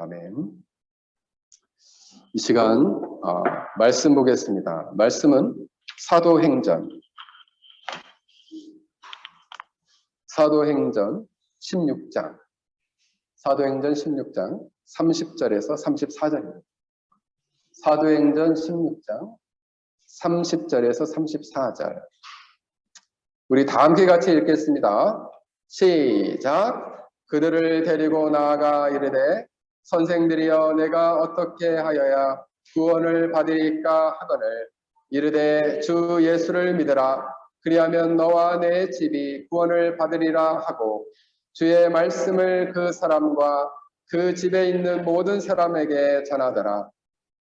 아멘. 이 시간 말씀 보겠습니다. 말씀은 사도행전 16장 30절에서 34절입니다. 사도행전 16장 30절에서 34절. 우리 다 함께 같이 읽겠습니다. 시작. 그들을 데리고 나아가 이르되 선생들이여 내가 어떻게 하여야 구원을 받으리까 하거늘 이르되 주 예수를 믿으라. 그리하면 너와 내 집이 구원을 받으리라 하고 주의 말씀을 그 사람과 그 집에 있는 모든 사람에게 전하더라.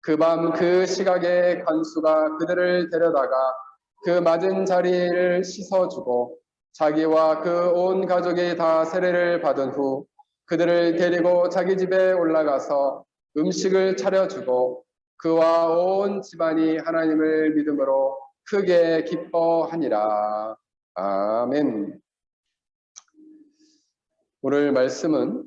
그 밤 그 시각에 간수가 그들을 데려다가 그 맞은 자리를 씻어주고 자기와 그 온 가족이 다 세례를 받은 후 그들을 데리고 자기 집에 올라가서 음식을 차려주고 그와 온 집안이 하나님을 믿음으로 크게 기뻐하니라. 아멘. 오늘 말씀은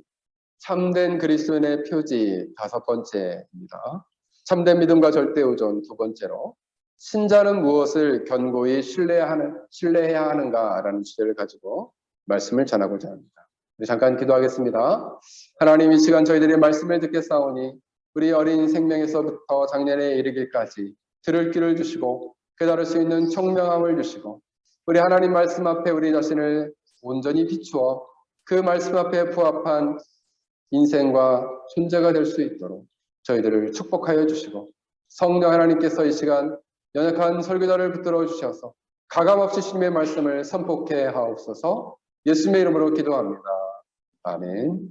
참된 그리스도인의 표지 5번째입니다. 참된 믿음과 절대 의존 2번째로 신자는 무엇을 견고히 신뢰해야 하는가라는 주제를 가지고 말씀을 전하고자 합니다. 우리 잠깐 기도하겠습니다. 하나님, 이 시간 저희들의 말씀을 듣겠사오니 우리 어린 생명에서부터 장년에 이르기까지 들을 길을 주시고 깨달을 수 있는 총명함을 주시고 우리 하나님 말씀 앞에 우리 자신을 온전히 비추어 그 말씀 앞에 부합한 인생과 존재가 될 수 있도록 저희들을 축복하여 주시고 성령 하나님께서 이 시간 연약한 설교자를 붙들어 주셔서 가감없이 주님의 말씀을 선포케 하옵소서. 예수님의 이름으로 기도합니다. 아멘.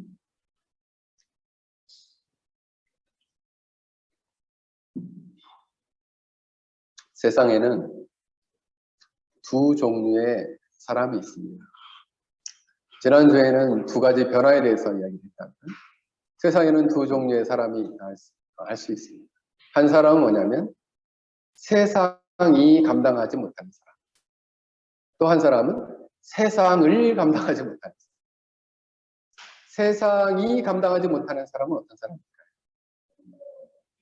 세상에는 2 종류의 사람이 있습니다. 지난주에는 2가지 변화에 대해서 이야기했다면 세상에는 2 종류의 사람이 할 수 있습니다. 한 사람은 뭐냐면 세상이 감당하지 못하는 사람. 또 한 사람은 세상을 감당하지 못하는 사람. 세상이 감당하지 못하는 사람은 어떤 사람일까요?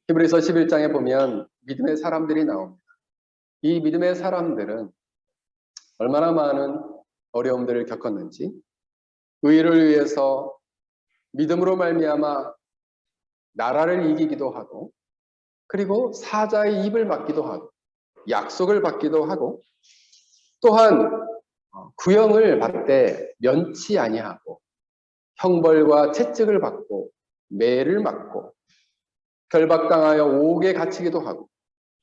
히브리서 11장에 보면 믿음의 사람들이 나옵니다. 이 믿음의 사람들은 얼마나 많은 어려움들을 겪었는지 의를 위해서 믿음으로 말미암아 나라를 이기기도 하고 그리고 사자의 입을 막기도 하고 약속을 받기도 하고 또한 구형을 받되 면치 아니하고 형벌과 채찍을 받고 매를 맞고 결박당하여 옥에 갇히기도 하고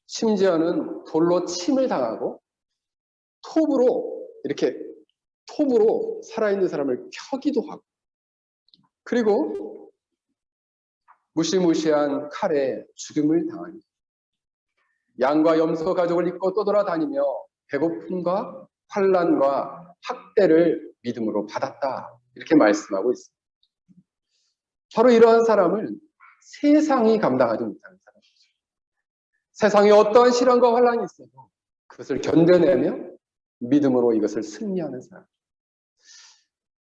심지어는 돌로 침을 당하고 톱으로 살아있는 사람을 켜기도 하고 그리고 무시무시한 칼에 죽임을 당하니 양과 염소 가죽을 입고 떠돌아다니며 배고픔과 환난과 학대를 믿음으로 받았다. 이렇게 말씀하고 있습니다. 바로 이러한 사람은 세상이 감당하지 못하는 사람이죠. 세상에 어떠한 시련과 환난이 있어도 그것을 견뎌내며 믿음으로 이것을 승리하는 사람.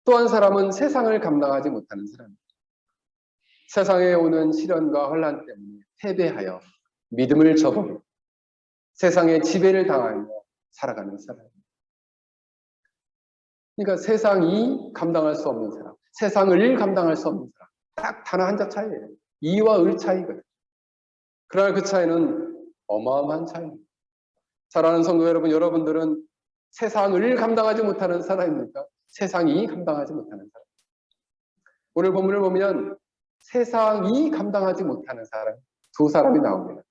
또 한 사람은 세상을 감당하지 못하는 사람입니다. 세상에 오는 시련과 환난 때문에 패배하여 믿음을 저버리고 세상의 지배를 당하며 살아가는 사람입니다. 그러니까 세상이 감당할 수 없는 사람, 세상을 감당할 수 없는 사람, 딱 단어 한자 차이예요. 이와 을 차이거든요. 그러나 그 차이는 어마어마한 차이입니다. 사랑하는 성도 여러분, 여러분들은 세상을 감당하지 못하는 사람입니까? 세상이 감당하지 못하는 사람. 오늘 본문을 보면 세상이 감당하지 못하는 사람 2 사람이 나옵니다.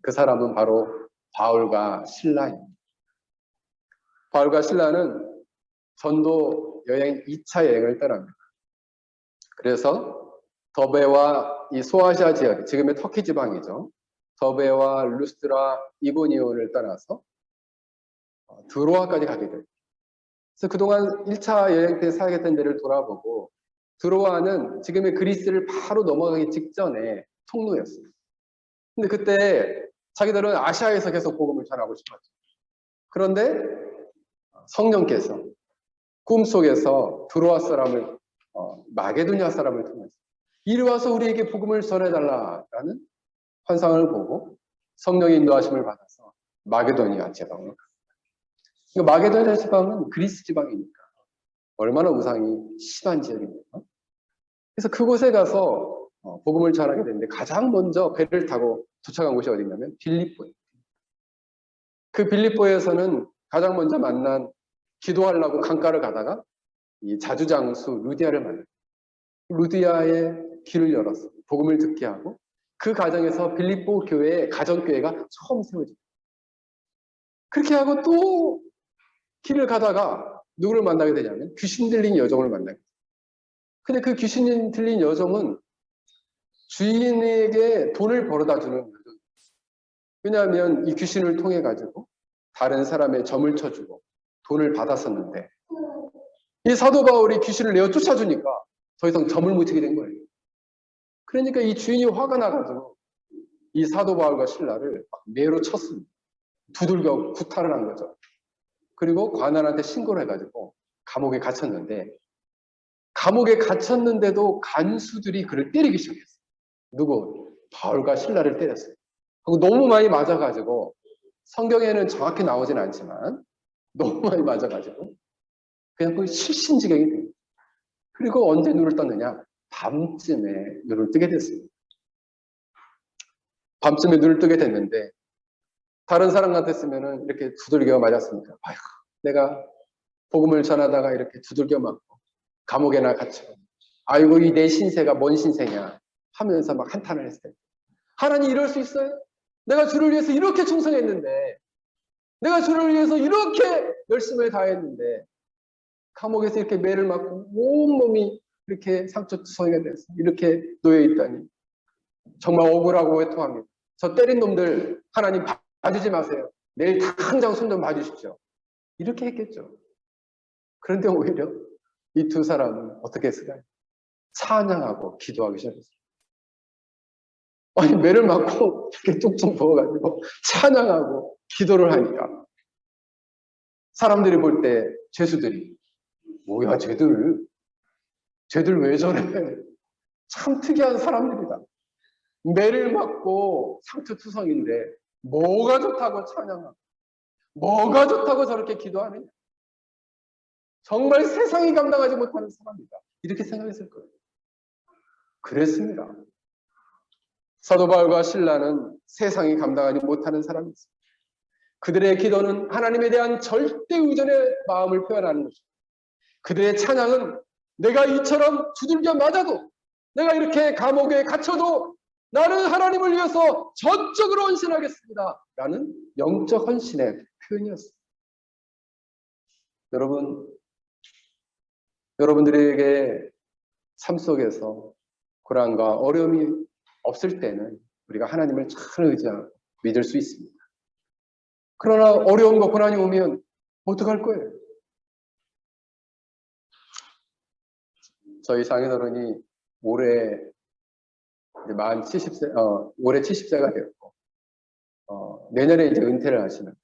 그 사람은 바로 바울과 실라입니다. 바울과 실라는 전도 여행 2차 여행을 떠납니다. 그래서 더베와 이 소아시아 지역, 지금의 터키 지방이죠. 더베와 루스드라, 이고니온을 떠나서 드로아까지 가게 됩니다. 그래서 그동안 1차 여행 때 사역했던 데를 돌아보고 드로아는 지금의 그리스를 바로 넘어가기 직전에 통로였어요. 근데 그때 자기들은 아시아에서 계속 복음을 전하고 싶었죠. 그런데 성령께서 꿈속에서 드로아 사람을 마게도냐 사람을 통해서 이리 와서 우리에게 복음을 전해달라라는 환상을 보고 성령의 인도하심을 받아서 마게도니아 지방을 갔어요. 마게도니아 지방은 그리스 지방이니까 얼마나 우상이 심한 지역입니까? 그래서 그곳에 가서 복음을 전하게 됐는데 가장 먼저 배를 타고 도착한 곳이 어디냐면 빌립보예요. 그 빌립보에서는 가장 먼저 만난 기도하려고 강가를 가다가 이 자주장수 루디아를 만났어요. 루디아의 길을 열었어요. 복음을 듣게 하고 그 과정에서 빌립보 교회의 가정교회가 처음 세워집니다. 그렇게 하고 또 길을 가다가 누구를 만나게 되냐면 귀신 들린 여종을 만나게 돼요. 근데 그 귀신 들린 여종은 주인에게 돈을 벌어다 주는 여종이에요. 왜냐하면 이 귀신을 통해 가지고 다른 사람의 점을 쳐주고 돈을 받았었는데 이 사도 바울이 귀신을 내어 쫓아주니까 더 이상 점을 못 치게 된 거예요. 그러니까 이 주인이 화가 나가지고 이 사도 바울과 신라를 매로 쳤습니다. 두들겨 구타를 한 거죠. 그리고 관원한테 신고를 해가지고 감옥에 갇혔는데 감옥에 갇혔는데도 간수들이 그를 때리기 시작했어요. 누구? 바울과 신라를 때렸어요. 그리고 너무 많이 맞아가지고 성경에는 정확히 나오진 않지만 너무 많이 맞아가지고 그냥 거의 실신지경이 돼요. 그리고 언제 눈을 떴느냐? 밤쯤에 눈을 뜨게 됐습니다. 밤쯤에 눈을 뜨게 됐는데 다른 사람 같았으면 이렇게 두들겨 맞았습니까? 아휴, 내가 복음을 전하다가 이렇게 두들겨 맞고 감옥에나 갇혀. 아이고 이 내 신세가 뭔 신세냐 하면서 막 한탄을 했어요. 하나님 이럴 수 있어요? 내가 주를 위해서 이렇게 충성했는데 내가 주를 위해서 이렇게 열심을 다했는데 감옥에서 이렇게 매를 맞고 온몸이 이렇게 상처투성이가 돼서 이렇게 놓여있다니 정말 억울하고 회통합니다. 저 때린 놈들 하나님 봐주지 마세요. 내일 당장 손 좀 봐주십시오. 이렇게 했겠죠. 그런데 오히려 이 두 사람은 어떻게 했을까요? 찬양하고 기도하기 시작했어요. 아니 매를 맞고 이렇게 뚝뚝 부어가지고 찬양하고 기도를 하니까 사람들이 볼 때 죄수들이 뭐야 쟤들 왜 저래? 참 특이한 사람들이다. 매를 맞고 상처투성인데 뭐가 좋다고 찬양하고 뭐가 좋다고 저렇게 기도하느냐. 정말 세상이 감당하지 못하는 사람이다. 이렇게 생각했을 거예요. 그랬습니다. 사도 바울과 신라는 세상이 감당하지 못하는 사람이었습니다. 그들의 기도는 하나님에 대한 절대 의존의 마음을 표현하는 것입니다. 그들의 찬양은 내가 이처럼 두들겨 맞아도 내가 이렇게 감옥에 갇혀도 나는 하나님을 위해서 전적으로 헌신하겠습니다. 라는 영적 헌신의 표현이었습니다. 여러분들에게 삶 속에서 고난과 어려움이 없을 때는 우리가 하나님을 잘 의지하고 믿을 수 있습니다. 그러나 어려움과 고난이 오면 어떡할 거예요? 저희 장인어른이 올해 만 70세, 올해 70세가 되었고, 내년에 이제 은퇴를 하시는데,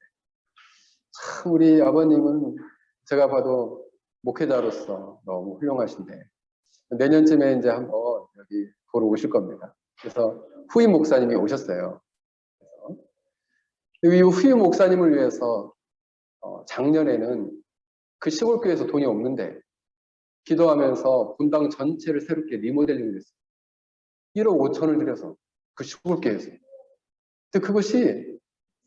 참, 우리 아버님은 제가 봐도 목회자로서 너무 훌륭하신데, 내년쯤에 이제 한번 여기 보러 오실 겁니다. 그래서 후임 목사님이 오셨어요. 이 후임 목사님을 위해서 작년에는 그 시골교회에서 돈이 없는데 기도하면서 분당 전체를 새롭게 리모델링을 했어요. 1억 5천을 들여서 그 시골교회에서. 근데 그것이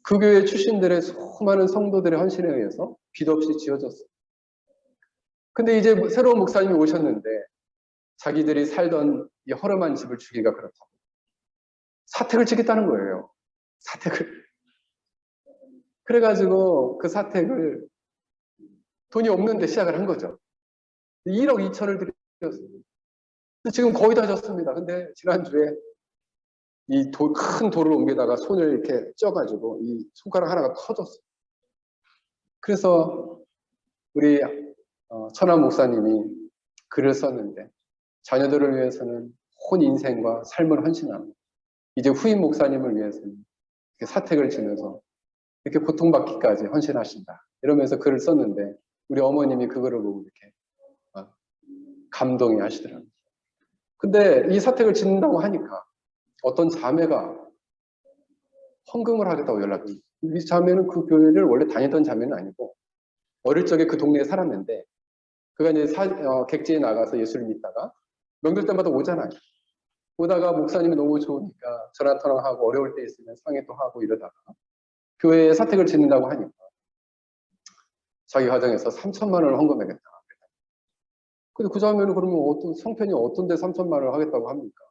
그 교회 출신들의 수많은 성도들의 헌신에 의해서 빚 없이 지어졌어요. 근데 이제 새로운 목사님이 오셨는데 자기들이 살던 이 허름한 집을 주기가 그렇다고 사택을 짓겠다는 거예요. 사택을. 그래가지고 그 사택을 돈이 없는데 시작을 한 거죠. 1억 2천을 들였어요. 지금 거의 다 졌습니다. 근데 지난주에 이 큰 돌을 옮기다가 손을 이렇게 쪄가지고 이 손가락 하나가 터졌어요. 그래서 우리 천안 목사님이 글을 썼는데 자녀들을 위해서는 온 인생과 삶을 헌신하고 이제 후임 목사님을 위해서는 이렇게 사택을 지면서 이렇게 고통받기까지 헌신하신다. 이러면서 글을 썼는데 우리 어머님이 그거를 보고 이렇게 감동이 하시더라고요. 근데 이 사택을 짓는다고 하니까 어떤 자매가 헌금을 하겠다고 연락이. 이 자매는 그 교회를 원래 다니던 자매는 아니고 어릴 적에 그 동네에 살았는데 그가 이제 객지에 나가서 예수를 믿다가 명절 때마다 오잖아요. 오다가 목사님이 너무 좋으니까 전화 통화하고 어려울 때 있으면 상의도 하고 이러다가 교회에 사택을 짓는다고 하니까 자기 가정에서 3천만 원을 헌금하겠다. 근데 그 자매는 그러면 성편이 어떤 데 3천만 원을 하겠다고 합니까?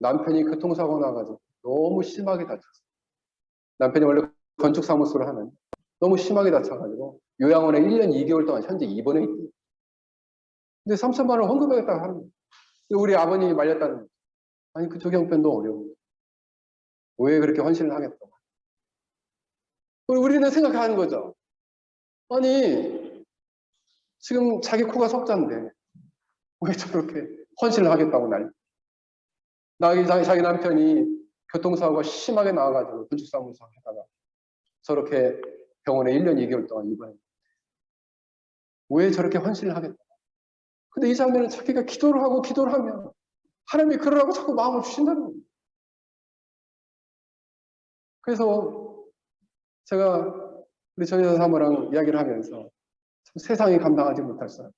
남편이 교통사고 나가지고 너무 심하게 다쳤어요. 남편이 원래 건축사무소를 하는 너무 심하게 다쳐가지고 요양원에 1년 2개월 동안 현재 입원해 있대요. 근데 3천만 원 헌금하겠다고 하는 거예요. 우리 아버님이 말렸다는 거예요. 아니 그쪽 형편도 어려워. 왜 그렇게 헌신을 하겠다고. 우리는 생각하는 거죠. 아니 지금 자기 코가 석자인데 왜 저렇게 헌신을 하겠다고 자기 남편이 교통사고가 심하게 나와가지고 건축사무소 하다가 저렇게 병원에 1년 2개월 동안 입원했는데 왜 저렇게 헌신을 하겠다. 근데 이 자매는 자기가 기도를 하면 하나님이 그러라고 자꾸 마음을 주신다는 거예요. 그래서 제가 우리 전여사 사모랑 이야기를 하면서 참 세상이 감당하지 못할 사람,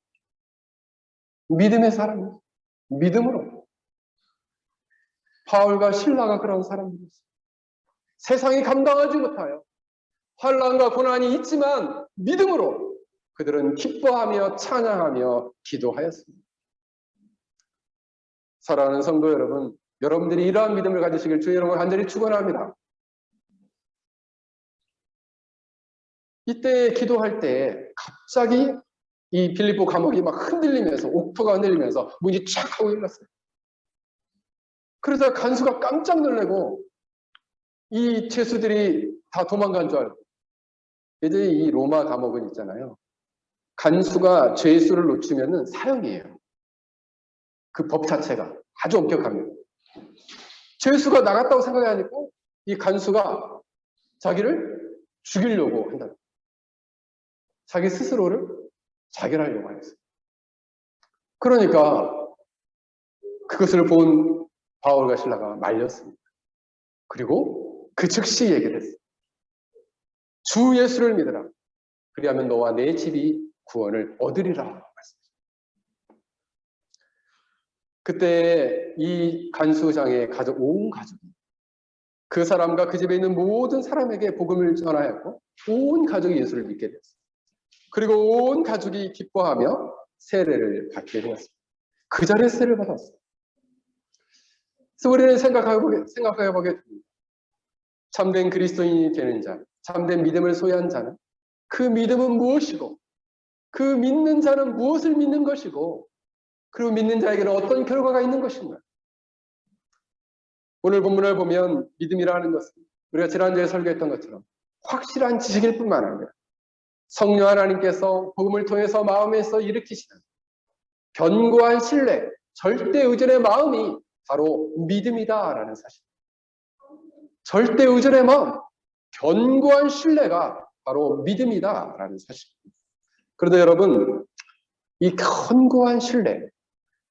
믿음의 사람, 믿음으로 바울과 실라가 그런 사람들이었어요. 세상이 감당하지 못하여 환난과 고난이 있지만 믿음으로 그들은 기뻐하며 찬양하며 기도하였습니다. 사랑하는 성도 여러분, 여러분들이 이러한 믿음을 가지시길 주의 이름으로 간절히 축원합니다. 이때 기도할 때 갑자기 이 빌립보 감옥이 막 흔들리면서 옥토가 흔들리면서 문이 쫙 하고 열렸어요. 그래서 간수가 깜짝 놀라고 이 죄수들이 다 도망간 줄 알고. 이제 이 로마 감옥은 있잖아요. 간수가 죄수를 놓치면은 사형이에요. 그 법 자체가 아주 엄격합니다. 죄수가 나갔다고 생각하니까 이 간수가 자기를 죽이려고 한다. 자기 스스로를 자결하려고 했어요. 그러니까 그것을 본 바울과 실라가 말렸습니다. 그리고 그 즉시 얘기를 했어요. 주 예수를 믿으라. 그리하면 너와 내 집이 구원을 얻으리라 말씀하셨습니다. 그때 이 간수장의 온 가족이 그 사람과 그 집에 있는 모든 사람에게 복음을 전하였고 온 가족이 예수를 믿게 됐어요. 그리고 온 가족이 기뻐하며 세례를 받게 되었습니다. 그 자리에 세례를 받았어요. 그래서 우리는 생각해보게 됩니다. 참된 그리스도인이 되는 자, 참된 믿음을 소유한 자는 그 믿음은 무엇이고 그 믿는 자는 무엇을 믿는 것이고 그리고 믿는 자에게는 어떤 결과가 있는 것인가. 오늘 본문을 보면 믿음이라는 것은 우리가 지난주에 설교했던 것처럼 확실한 지식일 뿐만 아니라 성령 하나님께서 복음을 통해서 마음에서 일으키시는 견고한 신뢰, 절대 의존의 마음이 바로 믿음이다라는 사실. 절대 의존의 마음, 견고한 신뢰가 바로 믿음이다라는 사실입니다. 그런데 여러분, 이 견고한 신뢰,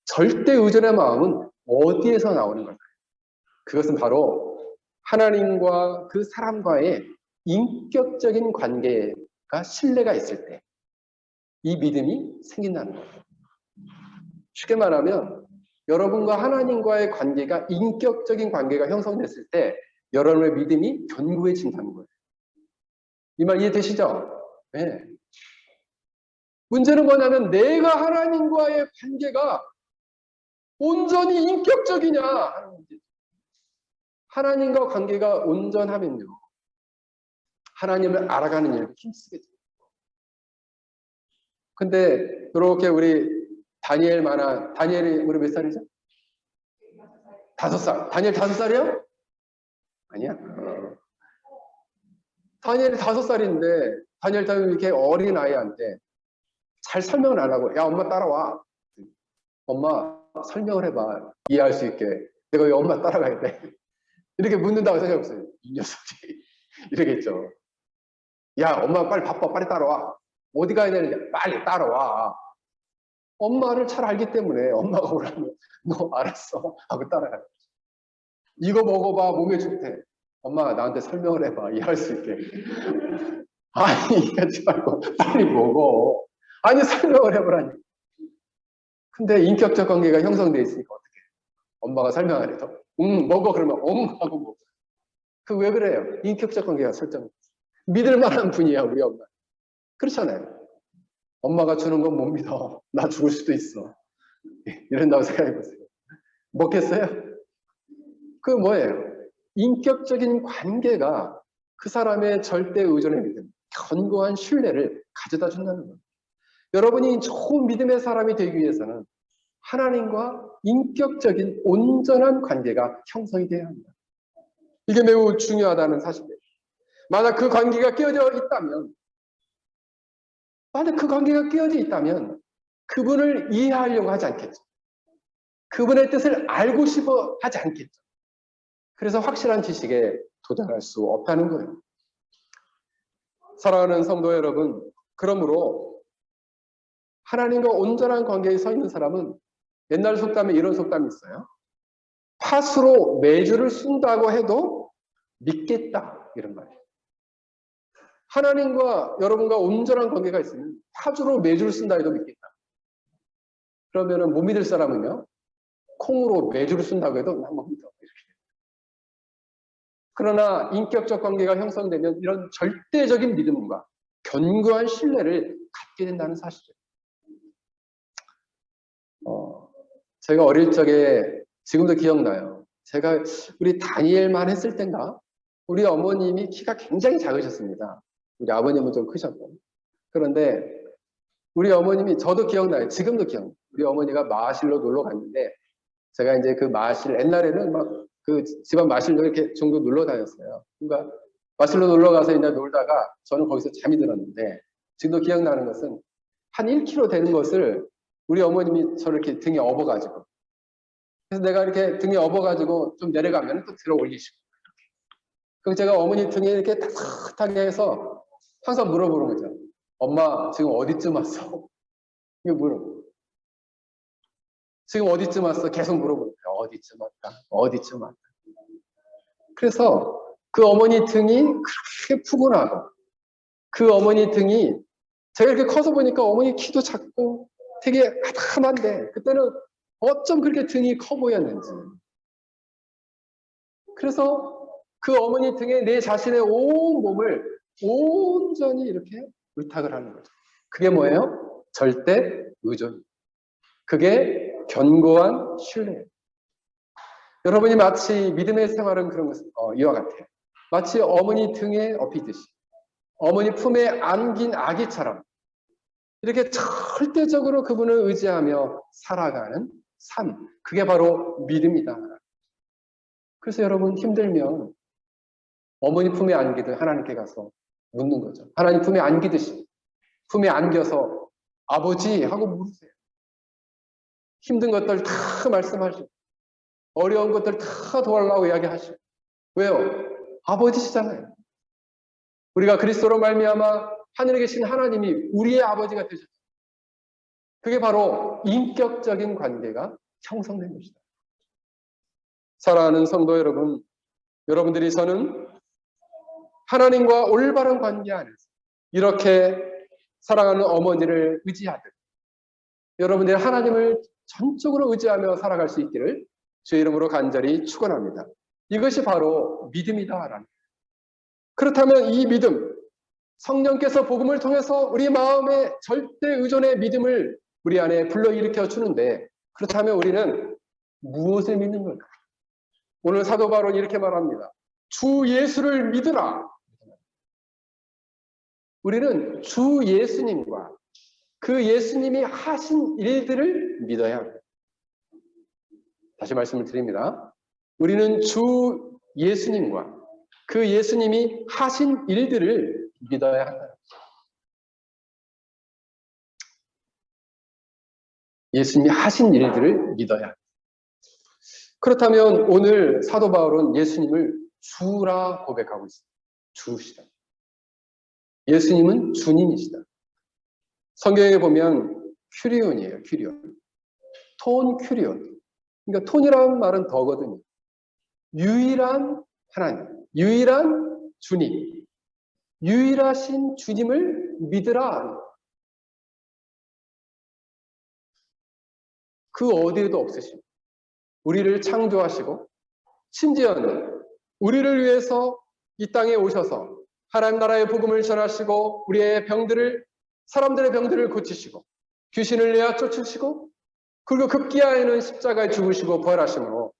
절대 의존의 마음은 어디에서 나오는 걸까요? 그것은 바로 하나님과 그 사람과의 인격적인 관계가 신뢰가 있을 때 이 믿음이 생긴다는 거예요. 쉽게 말하면 여러분과 하나님과의 관계가 인격적인 관계가 형성됐을 때 여러분의 믿음이 견고해진다는 거예요. 이 말 이해되시죠? 네. 문제는 뭐냐면 내가 하나님과의 관계가 온전히 인격적이냐 하는 문제. 하나님과 관계가 온전하면요. 하나님을 알아가는 일을 힘쓰게 돼요. 근데 그렇게 우리 다니엘이 우리 몇 살이죠? 5살. 다니엘 5살이요? 아니야. 다니엘이 5살인데 다니엘 이렇게 어린 아이한테 잘 설명을 안 하고 야 엄마 따라와. 엄마 설명을 해봐. 이해할 수 있게. 내가 왜 엄마 따라가야 돼? 이렇게 묻는다고 생각해보세요. 이 녀석이 이러겠죠. 야 엄마 빨리 바빠. 빨리 따라와. 어디 가야 되는데 빨리 따라와. 엄마를 잘 알기 때문에 엄마가 오라면 너 알았어 하고 따라가요. 이거 먹어봐 몸에 좋대. 엄마 나한테 설명을 해봐 이해할 수 있게. 아니 이해하지 말고 빨리 먹어. 아니 설명을 해보라니. 근데 인격적 관계가 형성되어 있으니까 어떻게 해? 엄마가 설명을 해서 먹어 그러면 하고 먹어. 그 왜 그래요? 인격적 관계가 설정. 믿을 만한 분이야 우리 엄마. 그렇잖아요. 엄마가 주는 건 못 믿어. 나 죽을 수도 있어. 이런다고 생각해 보세요. 먹겠어요? 그 뭐예요? 인격적인 관계가 그 사람의 절대 의존의 믿음, 견고한 신뢰를 가져다 준다는 거예요. 여러분이 좋은 믿음의 사람이 되기 위해서는 하나님과 인격적인 온전한 관계가 형성이 돼야 합니다. 이게 매우 중요하다는 사실이에요. 만약 그 관계가 깨어져 있다면 그분을 이해하려고 하지 않겠죠. 그분의 뜻을 알고 싶어 하지 않겠죠. 그래서 확실한 지식에 도달할 수 없다는 거예요. 사랑하는 성도 여러분, 그러므로 하나님과 온전한 관계에 서 있는 사람은 옛날 속담에 이런 속담이 있어요. 팥으로 메주를 쓴다고 해도 믿겠다 이런 말이에요. 하나님과 여러분과 온전한 관계가 있으면 팥으로 메주를 쓴다 해도 믿겠다. 그러면은 못 믿을 사람은요. 콩으로 메주를 쓴다고 해도 난 못 믿어. 그러나 인격적 관계가 형성되면 이런 절대적인 믿음과 견고한 신뢰를 갖게 된다는 사실이에요. 제가 어릴 적에 지금도 기억나요. 제가 우리 다니엘만 했을 땐가 우리 어머님이 키가 굉장히 작으셨습니다. 우리 아버님은 좀 크셨고. 그런데 우리 어머님이 저도 기억나요. 지금도 기억나요. 우리 어머니가 마실로 놀러 갔는데 제가 이제 그 마실 옛날에는 막 그 집안 마실로 이렇게 정도 놀러 다녔어요. 그러니까 마실로 놀러 가서 이제 놀다가 저는 거기서 잠이 들었는데 지금도 기억나는 것은 한 1km 되는 것을 우리 어머님이 저를 이렇게 등에 업어가지고 그래서 내가 이렇게 등에 업어가지고 좀 내려가면 또 들어 올리시고 그래서 제가 어머니 등에 이렇게 따뜻하게 해서 항상 물어보는 거죠. 엄마 지금 어디쯤 왔어? 이거 물어보고 지금 어디쯤 왔어? 계속 물어보는 거예요. 어디쯤 왔다. 그래서 그 어머니 등이 그렇게 푸근하고 그 어머니 등이 제가 이렇게 커서 보니까 어머니 키도 작고 되게 아담한데 그때는 어쩜 그렇게 등이 커 보였는지. 그래서 그 어머니 등에 내 자신의 온 몸을 온전히 이렇게 의탁을 하는 거죠. 그게 뭐예요? 절대 의존. 그게 견고한 신뢰예요. 여러분이 마치 믿음의 생활은 그런 것, 이와 같아요. 마치 어머니 등에 업히듯이 어머니 품에 안긴 아기처럼 이렇게 절대적으로 그분을 의지하며 살아가는 삶. 그게 바로 믿음이다. 그래서 여러분 힘들면 어머니 품에 안기듯 하나님께 가서 묻는 거죠. 하나님 품에 안기듯이 품에 안겨서 아버지 하고 물으세요. 힘든 것들 다 말씀하시고 어려운 것들 다 도와달라고 이야기하시고 왜요? 아버지시잖아요. 우리가 그리스도로 말미암아 하늘에 계신 하나님이 우리의 아버지가 되셨죠. 그게 바로 인격적인 관계가 형성된 것이다. 사랑하는 성도 여러분, 여러분들이 저는 하나님과 올바른 관계 안에서 이렇게 사랑하는 어머니를 의지하듯 여러분들이 하나님을 전적으로 의지하며 살아갈 수 있기를 주의 이름으로 간절히 축원합니다. 이것이 바로 믿음이다라는. 그렇다면 이 믿음, 성령께서 복음을 통해서 우리 마음의 절대 의존의 믿음을 우리 안에 불러일으켜 주는데 그렇다면 우리는 무엇을 믿는 걸까? 오늘 사도 바울은 이렇게 말합니다. 주 예수를 믿으라. 우리는 주 예수님과 그 예수님이 하신 일들을 믿어야 합니다. 다시 말씀을 드립니다. 우리는 주 예수님과 그 예수님이 하신 일들을 믿어야 한다. 예수님이 하신 일들을 믿어야 한다. 그렇다면 오늘 사도 바울은 예수님을 주라 고백하고 있습니다. 주시다. 예수님은 주님이시다. 성경에 보면 큐리온이에요. 큐리온. 톤 큐리온. 그러니까 톤이라는 말은 더거든요. 유일한 하나님, 유일한 주님, 유일하신 주님을 믿으라. 그 어디에도 없으시고 우리를 창조하시고 심지어는 우리를 위해서 이 땅에 오셔서 하나님 나라의 복음을 전하시고 우리의 병들을 사람들의 병들을 고치시고 귀신을 내어 쫓으시고 그리고 급기야에는 십자가에 죽으시고 부활하심으로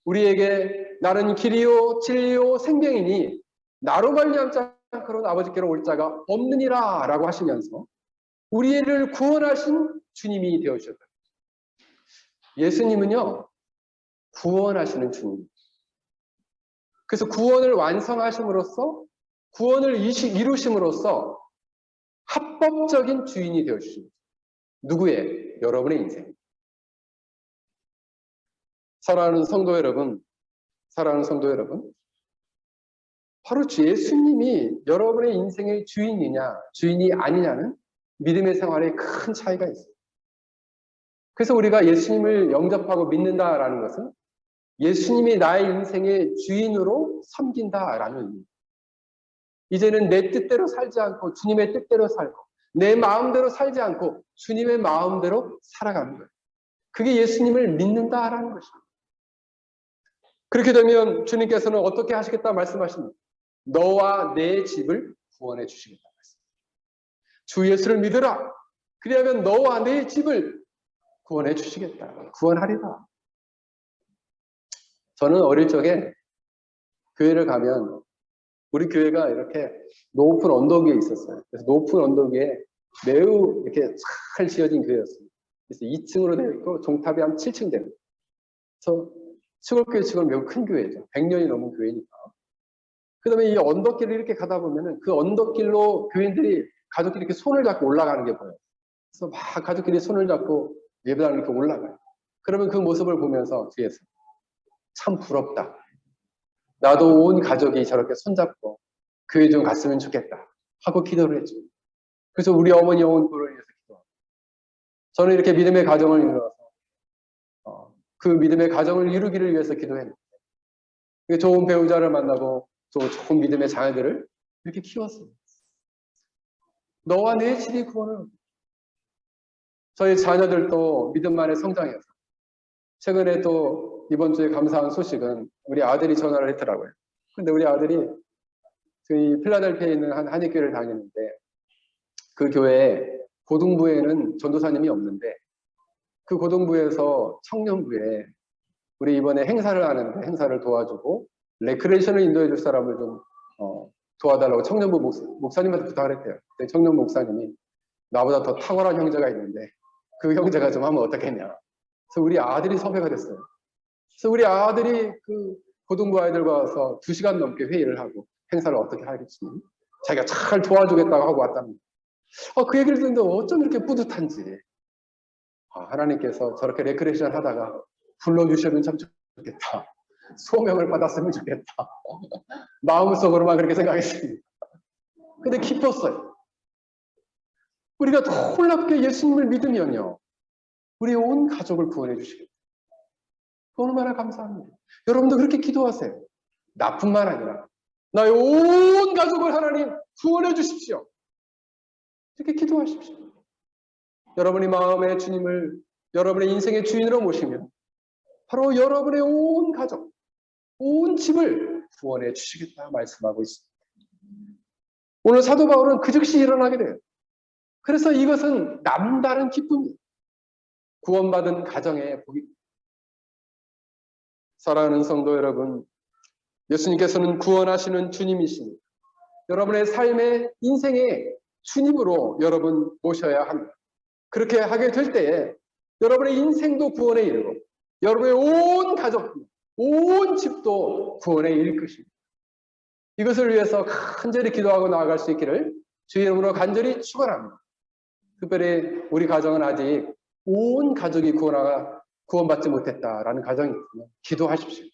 우리에게 나는 길이요 진리요 생명이니 나로 말미암지 않고는 아버지께로 올 자가 없느니라 라고 하시면서 우리를 구원하신 주님이 되어주셨다. 예수님은요 구원하시는 주님. 그래서 구원을 완성하심으로써 구원을 이루심으로써 합법적인 주인이 되어주십니다. 누구의? 여러분의 인생. 사랑하는 성도 여러분, 바로 주 예수님이 여러분의 인생의 주인이냐, 주인이 아니냐는 믿음의 생활에 큰 차이가 있어요. 그래서 우리가 예수님을 영접하고 믿는다라는 것은 예수님이 나의 인생의 주인으로 섬긴다라는 의미입니다. 이제는 내 뜻대로 살지 않고 주님의 뜻대로 살고 내 마음대로 살지 않고 주님의 마음대로 살아가는 거예요. 그게 예수님을 믿는다라는 것입니다. 그렇게 되면 주님께서는 어떻게 하시겠다 말씀하십니다. 너와 내 집을 구원해 주시겠다 말씀합니다. 주 예수를 믿으라. 그리하면 너와 내 집을 구원해 주시겠다. 구원하리라. 저는 어릴 적에 교회를 가면 우리 교회가 이렇게 높은 언덕 위에 있었어요. 그래서 높은 언덕 위에 매우 이렇게 잘 지어진 교회였어요. 그래서 2층으로 되어 있고 종탑이 한 7층 됩니다. 그래서 시골교회 치고는 매우 큰 교회죠. 100년이 넘은 교회니까. 그 다음에 이 언덕길을 이렇게 가다 보면은 그 언덕길로 교인들이 가족끼리 이렇게 손을 잡고 올라가는 게 보여요. 그래서 막 가족끼리 손을 잡고 예배당을 이렇게 올라가요. 그러면 그 모습을 보면서 뒤에서 참 부럽다. 나도 온 가족이 저렇게 손잡고 교회 좀 갔으면 좋겠다 하고 기도를 했죠. 그래서 우리 어머니 영혼 보를 위해서 기도하고 저는 이렇게 믿음의 가정을 이루어서 그 믿음의 가정을 이루기를 위해서 기도했는데 좋은 배우자를 만나고 또 좋은 믿음의 자녀들을 이렇게 키웠어요. 너와 내 집이 구원을. 저희 자녀들도 믿음 안에 성장해서 최근에 또 이번 주에 감사한 소식은 우리 아들이 전화를 했더라고요. 근데 우리 아들이 저희 필라델피아에 있는 한 한인교회를 다니는데 그 교회에 고등부에는 전도사님이 없는데 그 고등부에서 청년부에 우리 이번에 행사를 하는데 행사를 도와주고 레크레이션을 인도해 줄 사람을 좀 도와달라고 청년부 목사님한테 부탁을 했대요. 청년부 목사님이 나보다 더 탁월한 형제가 있는데 그 형제가 좀 하면 어떻겠냐. 그래서 우리 아들이 섭외가 됐어요. 그래서 우리 아들이 그 고등부 아이들과 와서 2시간 넘게 회의를 하고 행사를 어떻게 하겠지. 자기가 잘 도와주겠다고 하고 왔답니다. 그 얘기를 듣는데 어쩜 이렇게 뿌듯한지. 하나님께서 저렇게 레크레이션 하다가 불러주시면 참 좋겠다. 소명을 받았으면 좋겠다. 마음속으로만 그렇게 생각했습니다. 근데 기뻤어요. 우리가 놀랍게 예수님을 믿으면요. 우리 온 가족을 구원해 주시겠다. 얼마나 감사합니다. 여러분도 그렇게 기도하세요. 나뿐만 아니라 나의 온 가족을 하나님 구원해 주십시오. 이렇게 기도하십시오. 여러분이 마음의 주님을 여러분의 인생의 주인으로 모시면 바로 여러분의 온 가족, 온 집을 구원해 주시겠다 말씀하고 있습니다. 오늘 사도 바울은 그 즉시 일어나게 돼요. 그래서 이것은 남다른 기쁨입니다. 구원받은 가정의 복입니다. 사랑하는 성도 여러분, 예수님께서는 구원하시는 주님이십니다. 여러분의 삶의 인생의 주님으로 여러분 모셔야 합니다. 그렇게 하게 될 때에 여러분의 인생도 구원에 이르고 여러분의 온 가족, 온 집도 구원에 이를 것입니다. 이것을 위해서 간절히 기도하고 나아갈 수 있기를 주의 이름으로 간절히 축원합니다. 특별히 우리 가정은 아직 온 가족이 구원받지 못했다라는 가정이 있으면 기도하십시오.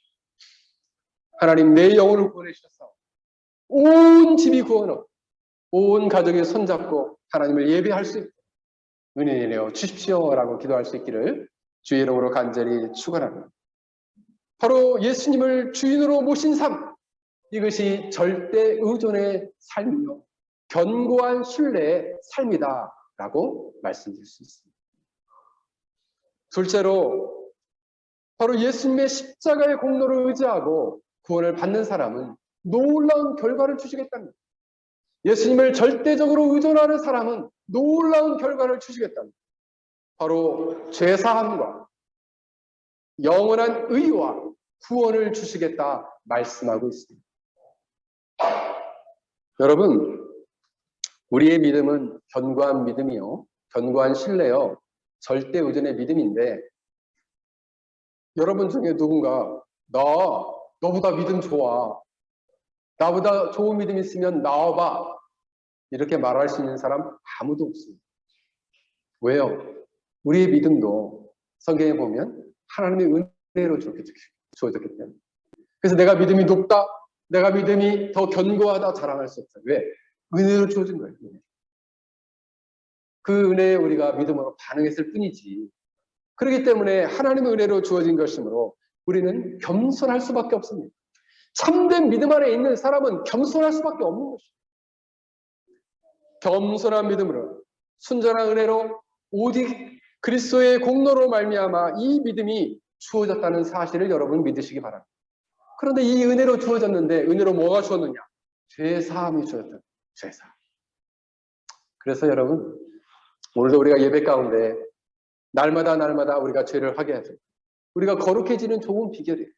하나님 내 영혼을 구원해 주셔서 온 집이 구원하고 온 가족이 손잡고 하나님을 예배할 수 있도록 은혜 내려 주십시오라고 기도할 수 있기를 주의 이름으로 간절히 축원합니다. 바로 예수님을 주인으로 모신 삶, 이것이 절대 의존의 삶이요 견고한 신뢰의 삶이다라고 말씀드릴 수 있습니다. 둘째로 바로 예수님의 십자가의 공로를 의지하고 구원을 받는 사람은 놀라운 결과를 주시겠다는 거예요. 예수님을 절대적으로 의존하는 사람은 놀라운 결과를 주시겠다는 거예요. 바로 죄사함과 영원한 의와 구원을 주시겠다 말씀하고 있습니다. 여러분, 우리의 믿음은 견고한 믿음이요, 견고한 신뢰요, 절대 의존의 믿음인데, 여러분 중에 누군가 너보다 믿음 좋아, 나보다 좋은 믿음 있으면 나와봐, 이렇게 말할 수 있는 사람 아무도 없습니다. 왜요? 우리의 믿음도 성경에 보면 하나님의 은혜로 주어졌기 때문에. 그래서 내가 믿음이 높다, 내가 믿음이 더 견고하다 자랑할 수 없어요. 왜? 은혜로 주어진 거예요. 그 은혜에 우리가 믿음으로 반응했을 뿐이지. 그렇기 때문에 하나님의 은혜로 주어진 것이므로 우리는 겸손할 수밖에 없습니다. 참된 믿음 안에 있는 사람은 겸손할 수밖에 없는 것이죠. 겸손한 믿음으로, 순전한 은혜로, 오직 그리스도의 공로로 말미암아 이 믿음이 주어졌다는 사실을 여러분 믿으시기 바랍니다. 그런데 이 은혜로 주어졌는데, 은혜로 뭐가 주었느냐? 죄사함이 주어졌다. 죄사함. 그래서 여러분, 오늘도 우리가 예배 가운데 날마다 우리가 죄를 하게 하죠. 우리가 거룩해지는 좋은 비결이에요.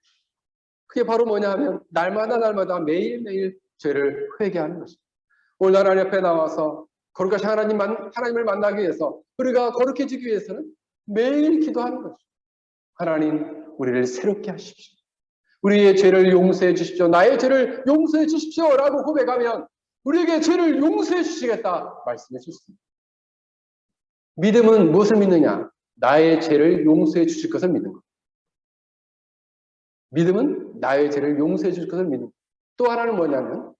그게 바로 뭐냐 하면 날마다 매일매일 죄를 회개하는 것입니다. 오늘 하나님 앞에 나와서 거룩하신 하나님을 만나기 위해서, 우리가 거룩해지기 위해서는 매일 기도하는 것이죠. 하나님, 우리를 새롭게 하십시오. 우리의 죄를 용서해 주십시오. 나의 죄를 용서해 주십시오 라고 고백하면 우리에게 죄를 용서해 주시겠다 말씀해 주십니다. 믿음은 무엇을 믿느냐? 나의 죄를 용서해 주실 것을 믿는 것. 믿음은 나의 죄를 용서해 주실 것을 믿는 것. 또 하나는 뭐냐면,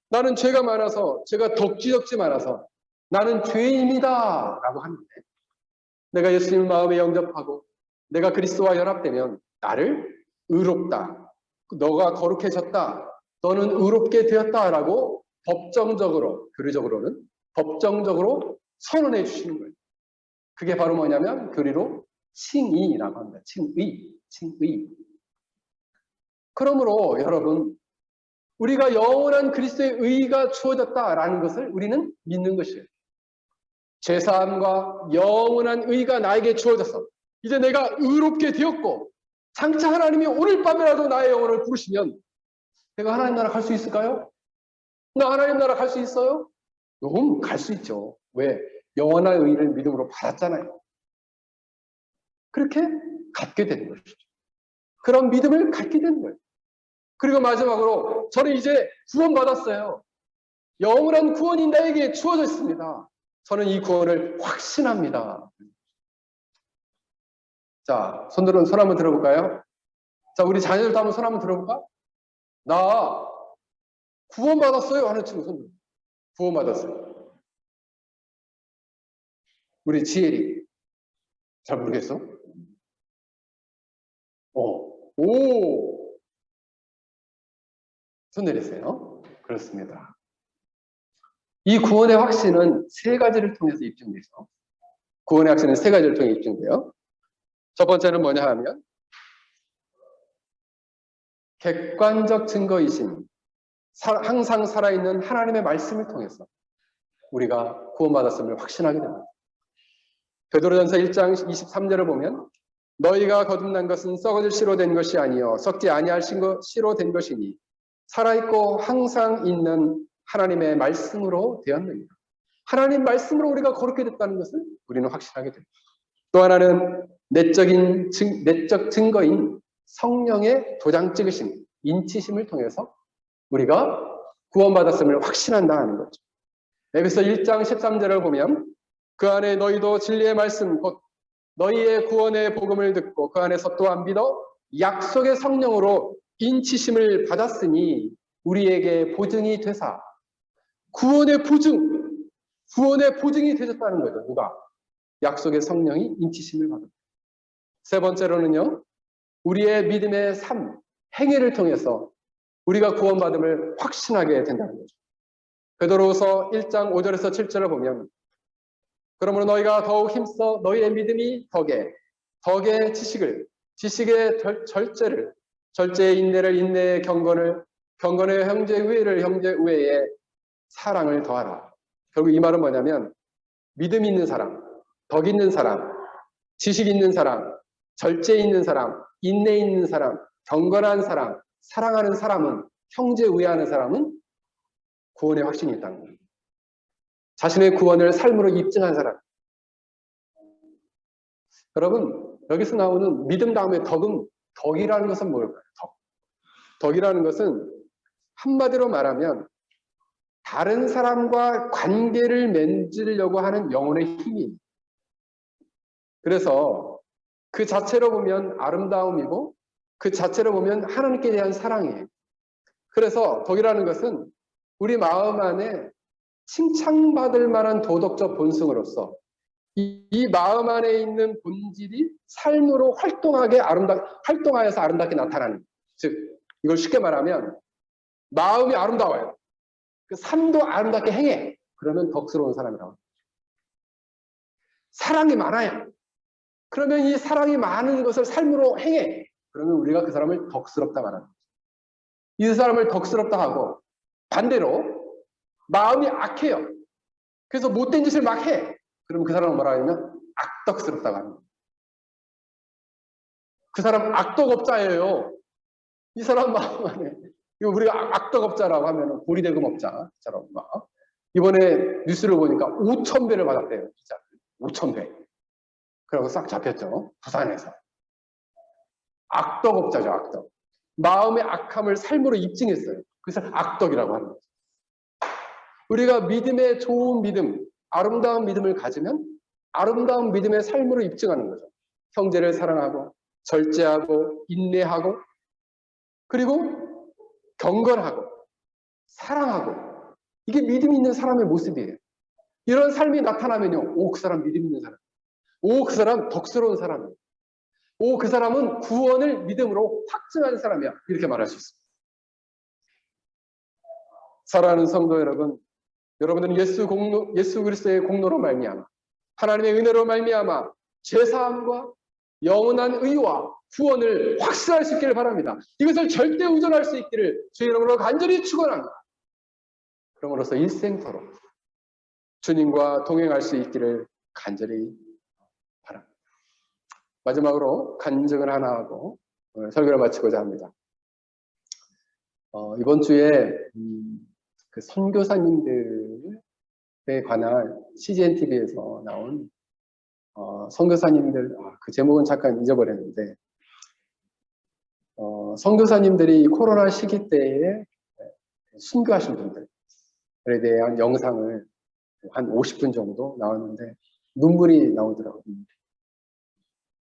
나는 죄가 많아서, 제가 덕지덕지 많아서 나는 죄인입니다 라고 하는데, 내가 예수님을 마음에 영접하고 내가 그리스도와 연합되면 나를 의롭다, 너가 거룩해졌다, 너는 의롭게 되었다라고 법정적으로, 교리적으로는 법정적으로 선언해 주시는 거예요. 그게 바로 뭐냐면 교리로 칭의라고 합니다. 칭의. 그러므로 여러분, 우리가 영원한 그리스도의 의가 주어졌다라는 것을 우리는 믿는 것이에요. 죄사함과 영원한 의가 나에게 주어져서 이제 내가 의롭게 되었고, 장차 하나님이 오늘 밤이라도 나의 영혼을 부르시면 내가 하나님 나라 갈 수 있을까요? 나 하나님 나라 갈 수 있어요? 갈 수 있죠. 왜? 영원한 의를 믿음으로 받았잖아요. 그렇게 갖게 되는 것이죠. 그런 믿음을 갖게 되는 거예요. 그리고 마지막으로, 저는 이제 구원받았어요. 영원한 구원이 나에게 주어져 있습니다. 저는 이 구원을 확신합니다. 자, 손 한번 들어볼까요? 자, 우리 자녀들도 한번 손 한번 들어볼까? 나 구원받았어요 하는 친구 손 들어. 구원받았어요. 우리 지혜리 잘 모르겠어? 손 내리세요. 그렇습니다. 이 구원의 확신은 세 가지를 통해서 입증돼서, 구원의 확신은 세 가지를 통해 입증돼요. 첫 번째는 뭐냐 하면 객관적 증거이신 항상 살아있는 하나님의 말씀을 통해서 우리가 구원받았음을 확신하게 됩니다. 베드로전서 1장 23절을 보면, 너희가 거듭난 것은 썩어질 씨로 된 것이 아니요 썩지 아니할 씨로 된 것이니 살아있고 항상 있는 하나님의 말씀으로 되었느니라. 하나님 말씀으로 우리가 거룩게 됐다는 것을 우리는 확신하게 됩니다. 또 하나는 내적 증거인 성령의 도장 찍으심, 인치심을 통해서 우리가 구원받았음을 확신한다 하는 거죠. 에베소 1장 13절을 보면, 그 안에 너희도 진리의 말씀 곧 너희의 구원의 복음을 듣고 그 안에서 또한 믿어 약속의 성령으로 인치심을 받았으니 우리에게 보증이 되사. 구원의 보증이 되셨다는 거죠. 누가? 약속의 성령이 인치심을 받습니다. 세 번째로는요, 우리의 믿음의 삶, 행위를 통해서 우리가 구원받음을 확신하게 된다는 거죠. 베드로후서 1장 5절에서 7절을 보면, 그러므로 너희가 더욱 힘써 너희의 믿음이 덕의 지식의 절제를, 절제의 인내를, 인내의 경건의 형제 우애를, 형제 우애에 사랑을 더하라. 결국 이 말은 뭐냐면, 믿음 있는 사람, 덕 있는 사람, 지식 있는 사람, 절제 있는 사람, 인내 있는 사람, 경건한 사람, 사랑하는 사람은, 형제 우애하는 사람은 구원의 확신이 있다는 거예요. 자신의 구원을 삶으로 입증한 사람. 여러분, 여기서 나오는 믿음 다음에 덕이라는 것은 뭘까요? 덕이라는 것은 한마디로 말하면 다른 사람과 관계를 맺으려고 하는 영혼의 힘이. 그래서 그 자체로 보면 아름다움이고 그 자체로 보면 하나님께 대한 사랑이에요. 그래서 덕이라는 것은 우리 마음 안에 칭찬받을 만한 도덕적 본성으로서 이 마음 안에 있는 본질이 삶으로 활동하여서 아름답게 나타나는. 즉, 이걸 쉽게 말하면 마음이 아름다워요. 그 삶도 아름답게 행해. 그러면 덕스러운 사람이라고. 사랑이 많아요. 그러면 이 사랑이 많은 것을 삶으로 행해. 그러면 우리가 그 사람을 덕스럽다 말하는 거죠. 이 사람을 덕스럽다 하고, 반대로 마음이 악해요. 그래서 못된 짓을 막 해. 그러면 그 사람은 뭐라 하냐면 악덕스럽다고 합니다. 그 사람 악덕업자예요. 이 사람 마음 안에, 이거 우리가 악덕업자라고 하면 고리대금업자처럼 막. 이번에 뉴스를 보니까 5,000배를 받았대요. 진짜 5,000배. 그러고 싹 잡혔죠. 부산에서. 악덕업자죠. 악덕. 마음의 악함을 삶으로 입증했어요. 그래서 악덕이라고 하는 거죠. 우리가 믿음의 좋은 믿음, 아름다운 믿음을 가지면 아름다운 믿음의 삶으로 입증하는 거죠. 형제를 사랑하고 절제하고 인내하고 그리고 경건하고 사랑하고, 이게 믿음 있는 사람의 모습이에요. 이런 삶이 나타나면요, 오, 그 사람 믿음 있는 사람, 오, 그 사람 덕스러운 사람이야, 오, 그 사람은 구원을 믿음으로 확증하는 사람이야, 이렇게 말할 수 있습니다. 사랑하는 성도 여러분, 여러분들은 예수 그리스도의 공로로 말미암아, 하나님의 은혜로 말미암아 죄사함과 영원한 의와 구원을 확신할 수 있기를 바랍니다. 이것을 절대 의존할 수 있기를 주의 이름으로 간절히 축원합니다. 그러므로서 일생토록 주님과 동행할 수 있기를 간절히 바랍니다. 마지막으로 간증을 하나 하고 설교를 마치고자 합니다. 이번 주에 그 선교사님들에 관한 CGN TV에서 나온 선교사님들, 그 제목은 잠깐 잊어버렸는데, 선교사님들이 코로나 시기 때에 순교하신 분들에 대한 영상을 한 50분 정도 나왔는데 눈물이 나오더라고요.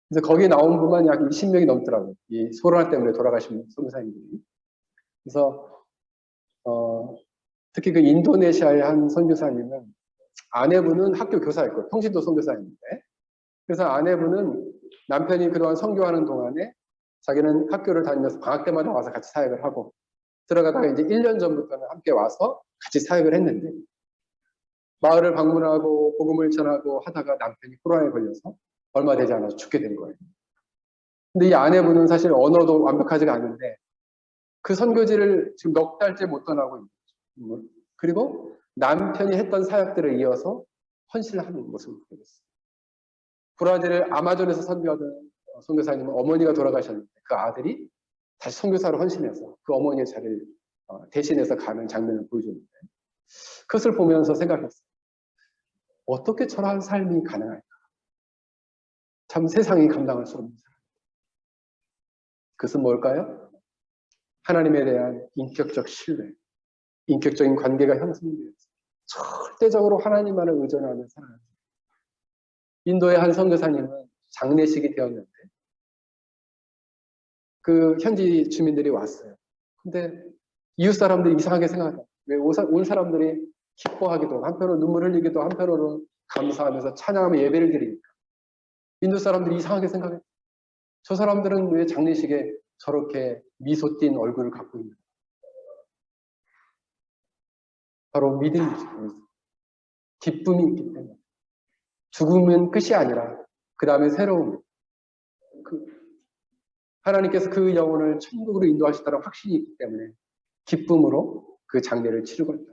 그래서 거기 나온 분만 약 20명이 넘더라고요. 이 코로나 때문에 돌아가신 선교사님들이. 그래서 특히 그 인도네시아의 한 선교사님은, 아내분은 학교 교사였고 통신도 선교사였는데, 그래서 아내분은 남편이 그동안 선교하는 동안에 자기는 학교를 다니면서 방학 때마다 와서 같이 사역을 하고, 들어가다가 이제 1년 전부터는 함께 와서 같이 사역을 했는데, 마을을 방문하고 복음을 전하고 하다가 남편이 코로나에 걸려서 얼마 되지 않아서 죽게 된 거예요. 근데 이 아내분은 사실 언어도 완벽하지가 않은데 그 선교지를 지금 넉 달째 못 떠나고 있는 거죠. 그리고 남편이 했던 사역들을 이어서 헌신을 하는 모습을 보게 됐어요. 브라질 아마존에서 선교하던 선교사님은 어머니가 돌아가셨는데 그 아들이 다시 선교사로 헌신해서 그 어머니의 자리를 대신해서 가는 장면을 보여줬는데, 그것을 보면서 생각했어요. 어떻게 저러한 삶이 가능할까? 참 세상이 감당할 수 없는 사람. 그것은 뭘까요? 하나님에 대한 인격적 신뢰, 인격적인 관계가 형성되어서 절대적으로 하나님만을 의존하는 사람. 인도의 한 선교사님은 장례식이 되었는데 그 현지 주민들이 왔어요. 근데 이웃 사람들이 이상하게 생각해요. 왜 온 사람들이 기뻐하기도, 한편으로 눈물 흘리기도, 한편으로 감사하면서 찬양하며 예배를 드리니까 인도 사람들이 이상하게 생각해요. 저 사람들은 왜 장례식에 저렇게 미소 띈 얼굴을 갖고 있는? 바로 믿음이죠. 기쁨이 있기 때문에. 죽으면 끝이 아니라 그 다음에 새로운 하나님께서 그 영혼을 천국으로 인도하시다는 확신이 있기 때문에 기쁨으로 그 장례를 치르고 있다.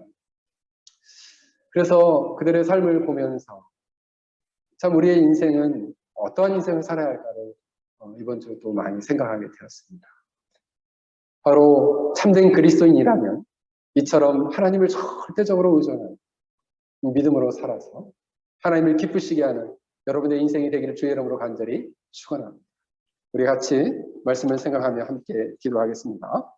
그래서 그들의 삶을 보면서 참 우리의 인생은 어떠한 인생을 살아야 할까를 이번 주 또 많이 생각하게 되었습니다. 바로 참된 그리스도인이라면 이처럼 하나님을 절대적으로 의존하는 믿음으로 살아서 하나님을 기쁘시게 하는 여러분의 인생이 되기를 주의 이름으로 간절히 축원합니다. 우리 같이 말씀을 생각하며 함께 기도하겠습니다.